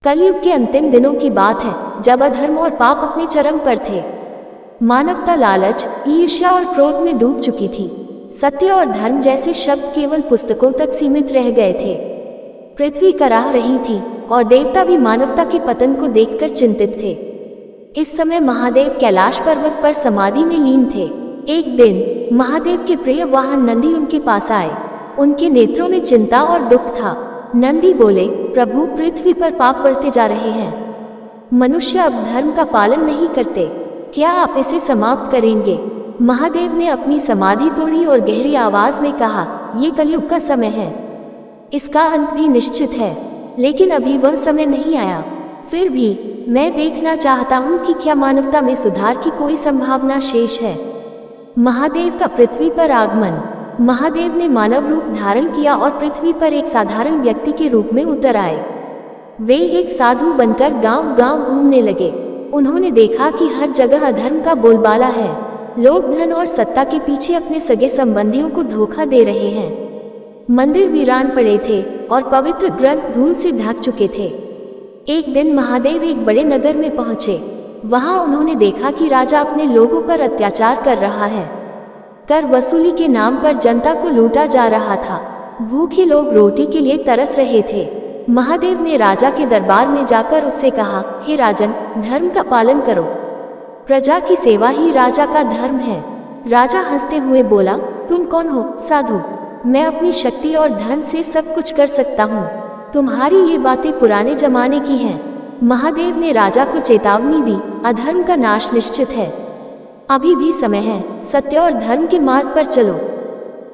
कलयुग के अंतिम दिनों की बात है, जब अधर्म और पाप अपने चरम पर थे। मानवता लालच, ईर्ष्या और क्रोध में डूब चुकी थी। सत्य और धर्म जैसे शब्द केवल पुस्तकों तक सीमित रह गए थे। पृथ्वी कराह रही थी और देवता भी मानवता के पतन को देखकर चिंतित थे। इस समय महादेव कैलाश पर्वत पर समाधि में लीन थे। एक दिन महादेव के प्रिय वाहन नंदी उनके पास आए। उनके नेत्रों में चिंता और दुख था। नंदी बोले, प्रभु, पृथ्वी पर पाप बढ़ते जा रहे हैं। मनुष्य अब धर्म का पालन नहीं करते। क्या आप इसे समाप्त करेंगे? महादेव ने अपनी समाधि तोड़ी और गहरी आवाज में कहा, ये कलयुग का समय है। इसका अंत भी निश्चित है, लेकिन अभी वह समय नहीं आया। फिर भी मैं देखना चाहता हूँ कि क्या मानवता में सुधार की कोई संभावना शेष है। महादेव का पृथ्वी पर आगमन। महादेव ने मानव रूप धारण किया और पृथ्वी पर एक साधारण व्यक्ति के रूप में उतर आए। वे एक साधु बनकर गांव-गांव घूमने लगे। उन्होंने देखा कि हर जगह अधर्म का बोलबाला है। लोग धन और सत्ता के पीछे अपने सगे संबंधियों को धोखा दे रहे हैं। मंदिर वीरान पड़े थे और पवित्र ग्रंथ धूल से ढक चुके थे। एक दिन महादेव एक बड़े नगर में पहुंचे। वहां उन्होंने देखा कि राजा अपने लोगों पर अत्याचार कर रहा है। कर वसूली के नाम पर जनता को लूटा जा रहा था। भूखे लोग रोटी के लिए तरस रहे थे। महादेव ने राजा के दरबार में जाकर उससे कहा, हे राजन, धर्म का पालन करो। प्रजा की सेवा ही राजा का धर्म है। राजा हंसते हुए बोला, तुम कौन हो साधु? मैं अपनी शक्ति और धन से सब कुछ कर सकता हूँ। तुम्हारी ये बातें पुराने जमाने की हैं। महादेव ने राजा को चेतावनी दी, अधर्म का नाश निश्चित है। अभी भी समय है, सत्य और धर्म के मार्ग पर चलो,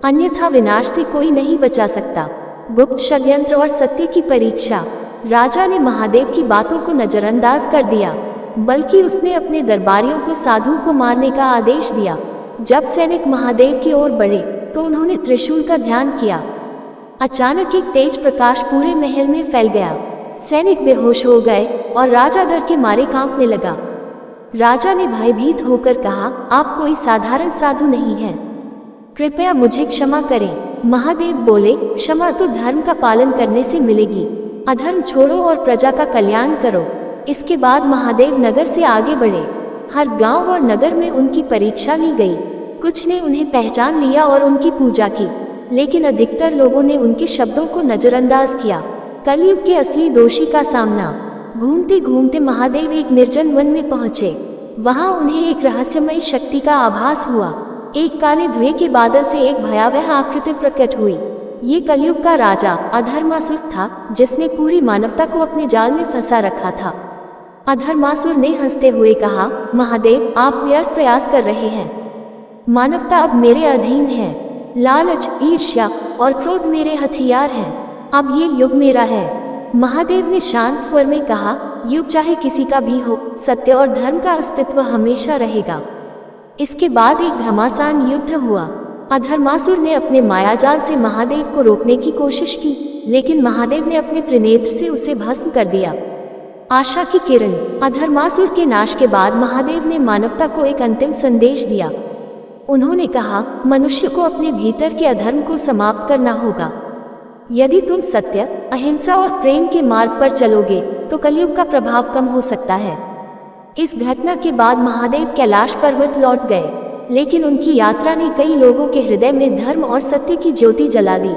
अन्यथा विनाश से कोई नहीं बचा सकता। गुप्त षड्यंत्र और सत्य की परीक्षा। राजा ने महादेव की बातों को नजरअंदाज कर दिया, बल्कि उसने अपने दरबारियों को साधु को मारने का आदेश दिया। जब सैनिक महादेव की ओर बढ़े तो उन्होंने त्रिशूल का ध्यान किया। अचानक एक तेज प्रकाश पूरे महल में फैल गया। सैनिक बेहोश हो गए और राजा डर के मारे कांपने लगा। राजा ने भयभीत होकर कहा, आप कोई साधारण साधु नहीं हैं। कृपया मुझे क्षमा करें। महादेव बोले, क्षमा तो धर्म का पालन करने से मिलेगी। अधर्म छोड़ो और प्रजा का कल्याण करो। इसके बाद महादेव नगर से आगे बढ़े। हर गांव और नगर में उनकी परीक्षा ली गई। कुछ ने उन्हें पहचान लिया और उनकी पूजा की, लेकिन अधिकतर लोगों ने उनके शब्दों को नजरअंदाज किया। कलयुग के असली दोषी का सामना। घूमते घूमते महादेव एक निर्जन वन में पहुंचे। वहां उन्हें एक रहस्यमयी शक्ति का आभास हुआ। एक काले धुएं के बादल से एक भयावह आकृति प्रकट हुई। ये कलयुग का राजा अधर्मासुर था, जिसने पूरी मानवता को अपने जाल में फंसा रखा था। अधर्मासुर ने हंसते हुए कहा, महादेव, आप व्यर्थ प्रयास कर रहे हैं। मानवता अब मेरे अधीन है। लालच, ईर्ष्या और क्रोध मेरे हथियार हैं। अब ये युग मेरा है। महादेव ने शांत स्वर में कहा, युग चाहे किसी का भी हो, सत्य और धर्म का अस्तित्व हमेशा रहेगा। इसके बाद एक घमासान युद्ध हुआ। अधर्मासुर ने अपने मायाजाल से महादेव को रोकने की कोशिश की, लेकिन महादेव ने अपने त्रिनेत्र से उसे भस्म कर दिया। आशा की किरण। अधर्मासुर के नाश के बाद महादेव ने मानवता को एक अंतिम संदेश दिया। उन्होंने कहा, मनुष्य को अपने भीतर के अधर्म को समाप्त करना होगा। यदि तुम सत्य, अहिंसा और प्रेम के मार्ग पर चलोगे तो कलयुग का प्रभाव कम हो सकता है। इस घटना के बाद महादेव कैलाश पर्वत लौट गए, लेकिन उनकी यात्रा ने कई लोगों के हृदय में धर्म और सत्य की ज्योति जला दी।